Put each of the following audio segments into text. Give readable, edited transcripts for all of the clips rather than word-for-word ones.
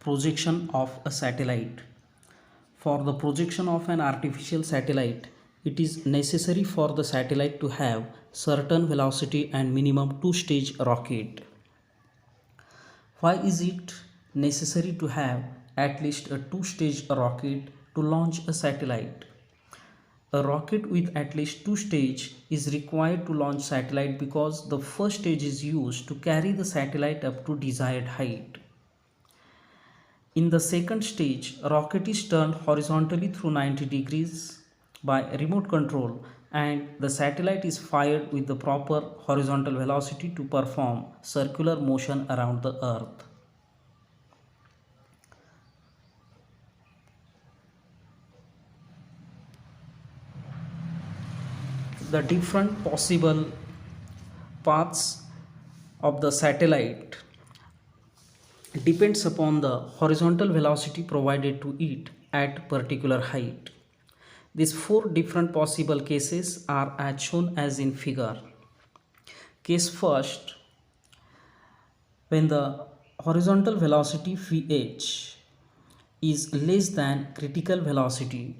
Projection of a satellite. For the projection of an artificial satellite, it is necessary for the satellite to have certain velocity and minimum two-stage rocket. Why is it necessary to have at least a two-stage rocket to launch a satellite? A rocket with at least two stages is required to launch satellite because the first stage is used to carry the satellite up to desired height. In the second stage, a rocket is turned horizontally through 90 degrees by remote control and the satellite is fired with the proper horizontal velocity to perform circular motion around the Earth. The different possible paths of the satellite depends upon the horizontal velocity provided to it at particular height. These four different possible cases are as shown as in figure. Case first, when the horizontal velocity Vh is less than critical velocity,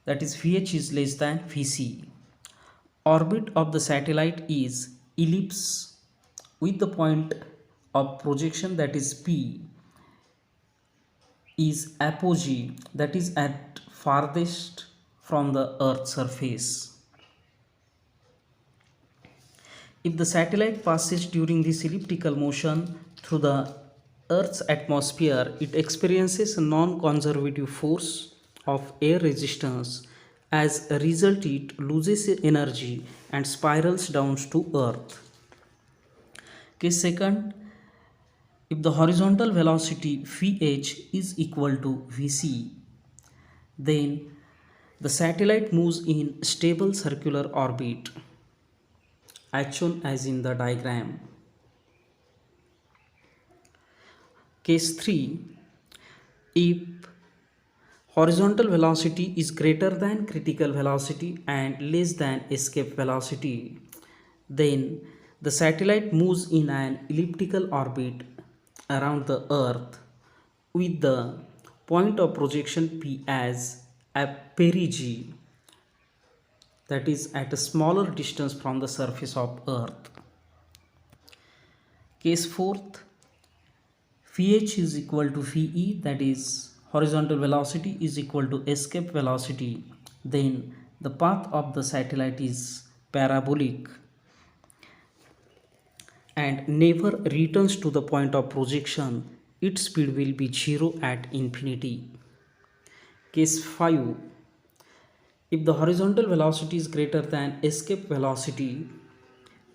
that is Vh is less than Vc. Orbit of the satellite is ellipse with the point of projection, that is P, is apogee, that is at farthest from the Earth's surface. If the satellite passes during this elliptical motion through the Earth's atmosphere, it experiences a non-conservative force of air resistance. As a result, it loses energy and spirals down to Earth. Case second, if the horizontal velocity Vh is equal to Vc, then the satellite moves in stable circular orbit, as shown as in the diagram. Case 3, if horizontal velocity is greater than critical velocity and less than escape velocity, then the satellite moves in an elliptical orbit around the Earth with the point of projection P as a perigee, that is at a smaller distance from the surface of Earth. Case fourth, Vh is equal to Ve, that is horizontal velocity is equal to escape velocity, then the path of the satellite is parabolic and never returns to the point of projection. Its speed will be 0 at infinity. Case 5, if the horizontal velocity is greater than escape velocity,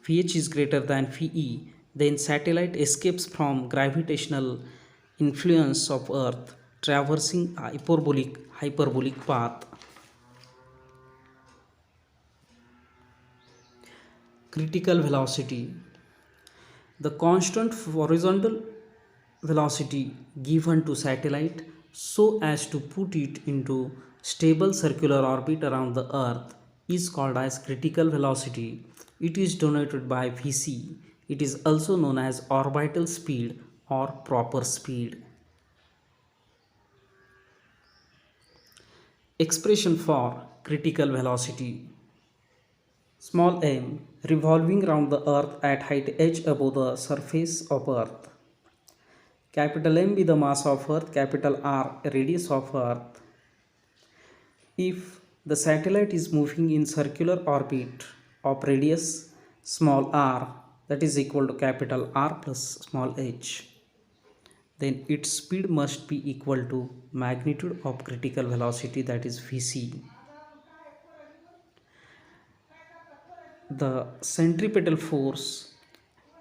Vh is greater than Ve, then satellite escapes from gravitational influence of Earth, traversing hyperbolic path. Critical velocity. The constant horizontal velocity given to satellite so as to put it into stable circular orbit around the Earth is called as critical velocity. It is denoted by Vc. It is also known as orbital speed or proper speed. Expression for critical velocity. Small m, revolving round the Earth at height h above the surface of Earth. Capital M be the mass of Earth, capital R radius of Earth. If the satellite is moving in circular orbit of radius small r, that is equal to capital R plus small h, then its speed must be equal to magnitude of critical velocity, that is Vc. The centripetal force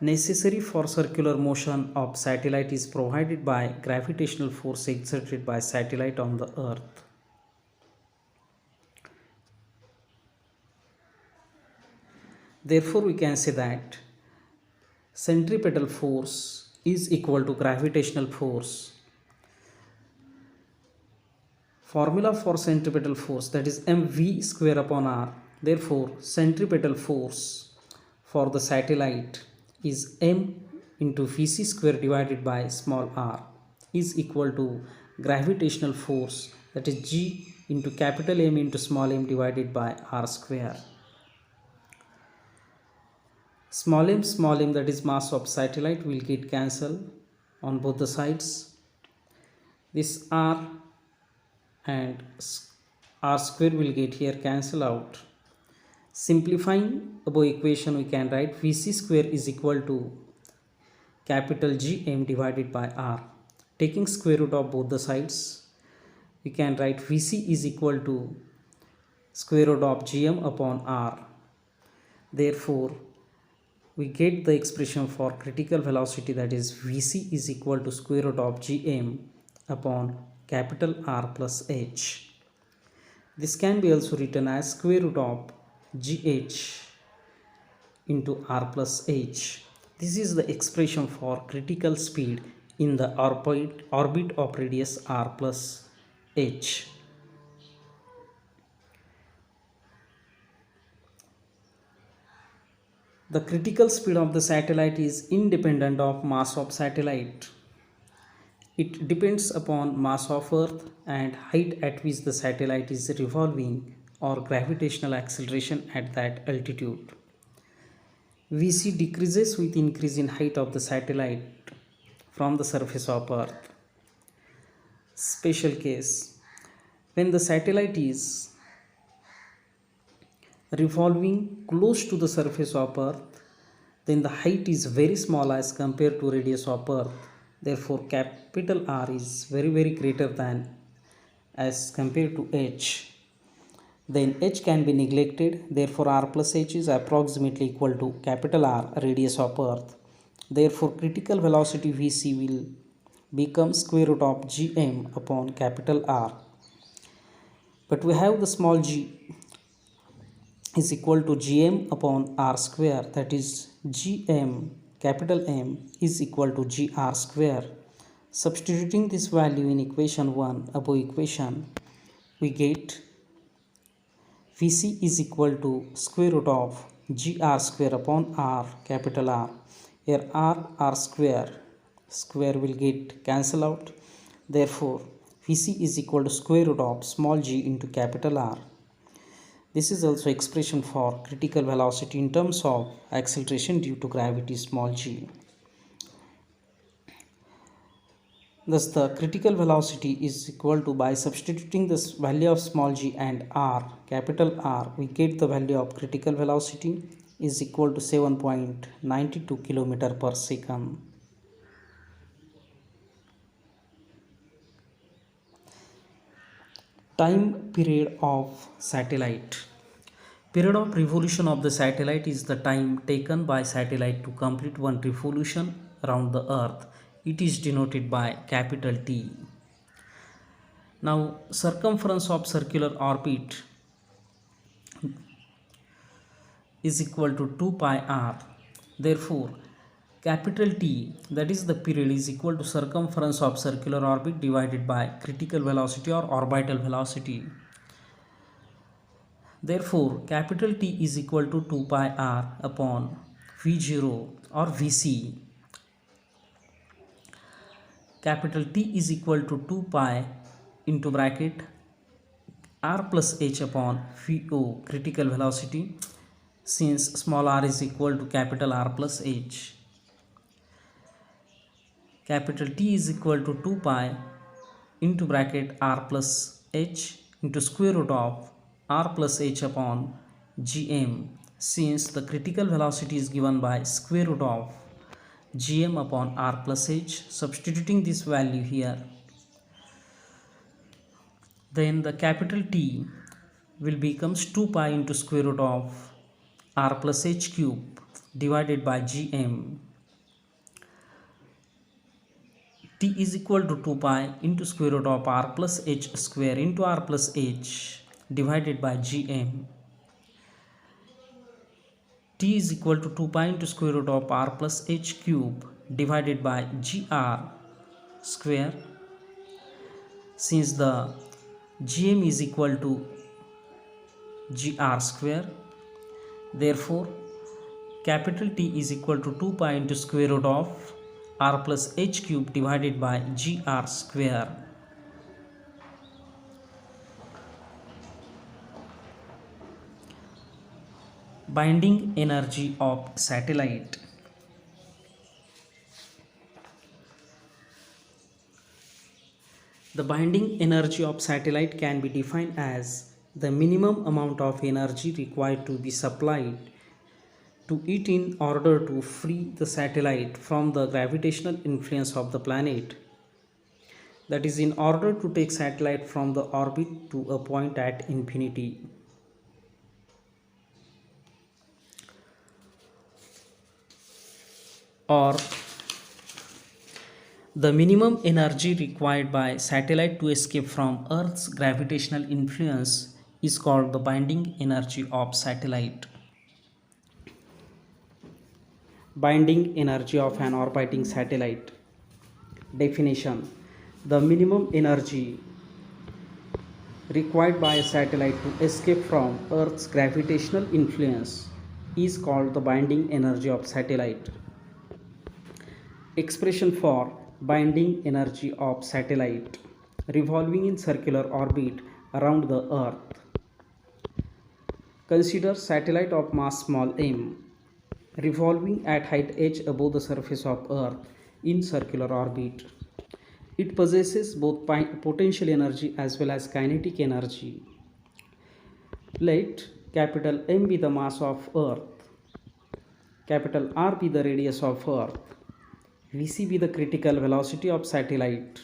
necessary for circular motion of satellite is provided by gravitational force exerted by satellite on the Earth. Therefore, we can say that centripetal force is equal to gravitational force. Formula for centripetal force, that is mv square upon r. Therefore, centripetal force for the satellite is m into Vc square divided by small r is equal to gravitational force, that is G into capital M into small m divided by r square. Small m, that is mass of satellite, will get cancelled on both the sides. This r and r square will get here cancel out. Simplifying above equation, we can write Vc square is equal to capital Gm divided by r. Taking square root of both the sides, we can write Vc is equal to square root of Gm upon r. Therefore, we get the expression for critical velocity, that is Vc is equal to square root of Gm upon capital R plus h. This can be also written as square root of Gh into r plus h. This is the expression for critical speed in the orbit of radius r plus h. The critical speed of the satellite is independent of mass of satellite. It depends upon mass of Earth and height at which the satellite is revolving or gravitational acceleration at that altitude. Vc decreases with increase in height of the satellite from the surface of Earth. Special case: when the satellite is revolving close to the surface of Earth, then the height is very small as compared to radius of Earth. Therefore, capital R is very greater than as compared to h. Then h can be neglected. Therefore, r plus h is approximately equal to capital R, radius of Earth. Therefore, critical velocity Vc will become square root of Gm upon capital R. But we have the small g is equal to Gm upon r square, that is Gm capital M is equal to Gr square. Substituting this value in equation 1 above equation, we get Vc is equal to square root of Gr square upon r capital R. Here r square will get cancel out. Therefore, Vc is equal to square root of small g into capital R. This is also expression for critical velocity in terms of acceleration due to gravity small g. Thus, the critical velocity is equal to, by substituting this value of small g and r, capital R, we get the value of critical velocity is equal to 7.92 km per second. Time period of satellite. Period of revolution of the satellite is the time taken by satellite to complete one revolution around the Earth. It is denoted by capital T. Now, circumference of circular orbit is equal to 2 pi r. Therefore, capital T, that is the period, is equal to circumference of circular orbit divided by critical velocity or orbital velocity. Therefore, capital T is equal to 2 pi r upon V0 or Vc. Capital T is equal to 2 pi into bracket r plus h upon Vo, critical velocity, since small r is equal to capital R plus h. Capital T is equal to 2 pi into bracket r plus h into square root of r plus h upon gm, since the critical velocity is given by square root of gm upon r plus h. Substituting this value here, then the capital T will becomes 2 pi into square root of r plus h cube divided by gm. T is equal to 2 pi into square root of r plus h square into r plus h divided by gm. T is equal to 2 pi into square root of r plus h cube divided by gr square, since the gm is equal to gr square. Therefore, capital T is equal to 2 pi into square root of r plus h cube divided by gr square. Binding energy of satellite. The binding energy of satellite can be defined as the minimum amount of energy required to be supplied to it in order to free the satellite from the gravitational influence of the planet. That is, in order to take satellite from the orbit to a point at infinity. Or the minimum energy required by satellite to escape from Earth's gravitational influence is called the binding energy of satellite. Binding energy of an orbiting satellite. Definition: the minimum energy required by a satellite to escape from Earth's gravitational influence is called the binding energy of satellite. Expression for binding energy of satellite: revolving in circular orbit around the Earth. Consider satellite of mass small m revolving at height h above the surface of Earth in circular orbit. It possesses both potential energy as well as kinetic energy. Let capital M be the mass of Earth, capital R be the radius of Earth, Vc be the critical velocity of satellite,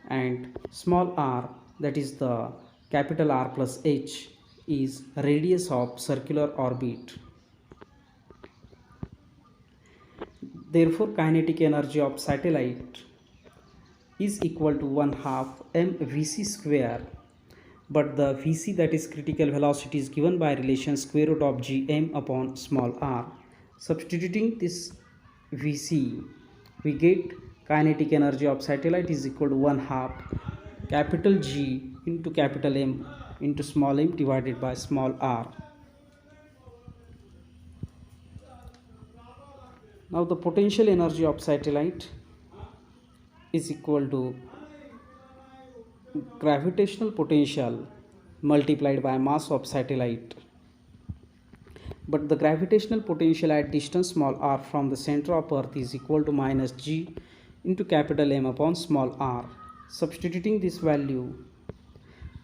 and small r, that is the capital R plus h, is radius of circular orbit. Therefore, kinetic energy of satellite is equal to 1/2 mvc square, but the vc, that is critical velocity, is given by relation square root of gm upon small r. Substituting this vc, we get kinetic energy of satellite is equal to 1/2 capital G into capital M into small m divided by small r. Now the potential energy of satellite is equal to gravitational potential multiplied by mass of satellite. But the gravitational potential at distance small r from the center of Earth is equal to minus g into capital M upon small r. Substituting this value,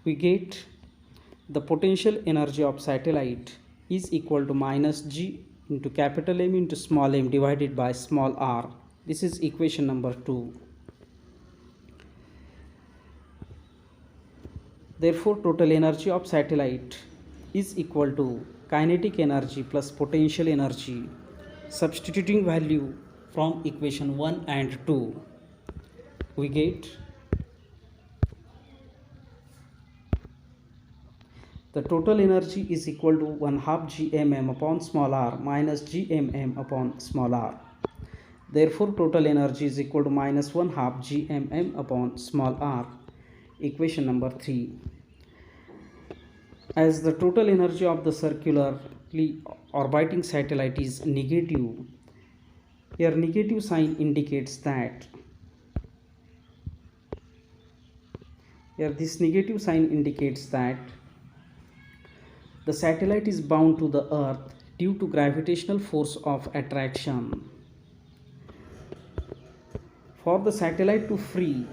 we get the potential energy of satellite is equal to minus g into capital M into small m divided by small r. This is equation number 2. Therefore, total energy of satellite is equal to kinetic energy plus potential energy. Substituting value from equation 1 and 2, we get the total energy is equal to 1/2 gmm upon small r minus gmm upon small r. Therefore, total energy is equal to minus 1/2 gmm upon small r. Equation number 3. As the total energy of the circularly orbiting satellite is negative, here negative sign indicates that the satellite is bound to the Earth due to gravitational force of attraction. For the satellite to free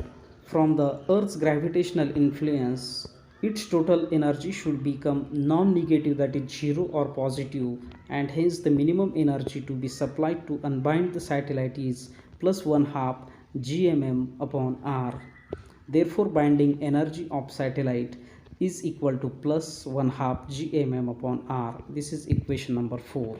from the Earth's gravitational influence, its total energy should become non-negative, that is 0 or positive, and hence the minimum energy to be supplied to unbind the satellite is plus 1/2 gmm upon r. Therefore, binding energy of satellite is equal to plus 1/2 gmm upon r. This is equation number 4.